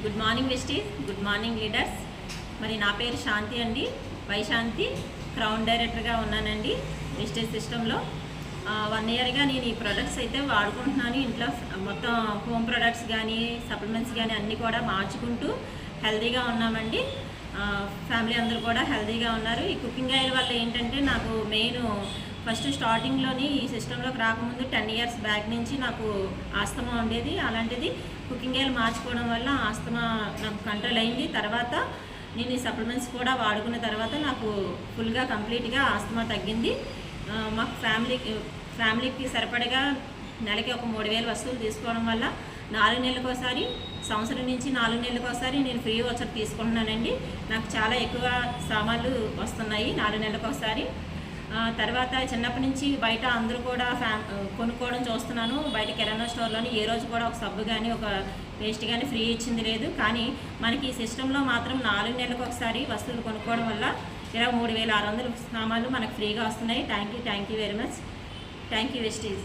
Good morning Westies, good morning leaders. మరి నా పేరు శాంతి అండి, వైశాంతి. క్రౌన్ డైరెక్టర్గా ఉన్నానండి వెస్టేజ్ సిస్టంలో. 1 ఇయర్గా నేను ఈ ప్రొడక్ట్స్ అయితే వాడుకుంటున్నాను. ఇంట్లో మొత్తం హోమ్ ప్రొడక్ట్స్ కానీ సప్లిమెంట్స్ కానీ అన్నీ కూడా మార్చుకుంటూ హెల్తీగా ఉన్నామండి. ఫ్యామిలీ అందరూ కూడా హెల్తీగా ఉన్నారు. ఈ కుకింగ్ ఆయిల్ వల్ల ఏంటంటే నాకు మెయిన్ ఫస్ట్ స్టార్టింగ్లోని ఈ సిస్టంలోకి రాకముందు 10 ఇయర్స్ బ్యాక్ నుంచి నాకు ఆస్తమా ఉండేది. అలాంటిది కుకింగ్ ఆయిల్ మార్చుకోవడం వల్ల ఆస్తమా నాకు కంట్రోల్ అయింది. తర్వాత నేను ఈ సప్లిమెంట్స్ కూడా వాడుకున్న తర్వాత నాకు ఫుల్గా కంప్లీట్గా ఆస్తమా తగ్గింది. మాకు ఫ్యామిలీకి సరిపడగా నెలకి ఒక 3,000 వస్తువులు తీసుకోవడం వల్ల 4 నెలలకోసారి, సంవత్సరం నుంచి 4 నెలలకోసారి నేను ఫ్రీ వచ్చర్ తీసుకుంటున్నానండి. నాకు చాలా ఎక్కువ సామాన్లు వస్తున్నాయి 4 నెలలకోసారి. తర్వాత చిన్నప్పటి నుంచి బయట అందరూ కూడా కొనుక్కోవడం చూస్తున్నాను. బయట కిరాణా స్టోర్లోని ఏ రోజు కూడా ఒక సబ్బు కానీ ఒక పేస్ట్ కానీ ఫ్రీ ఇచ్చింది లేదు. కానీ మనకి ఈ సిస్టంలో మాత్రం 4 నెలలకు ఒకసారి వస్తువులు కొనుక్కోవడం వల్ల 23,600 సామాన్లు మనకు ఫ్రీగా వస్తున్నాయి. Thank you very much. Thank you Vestige.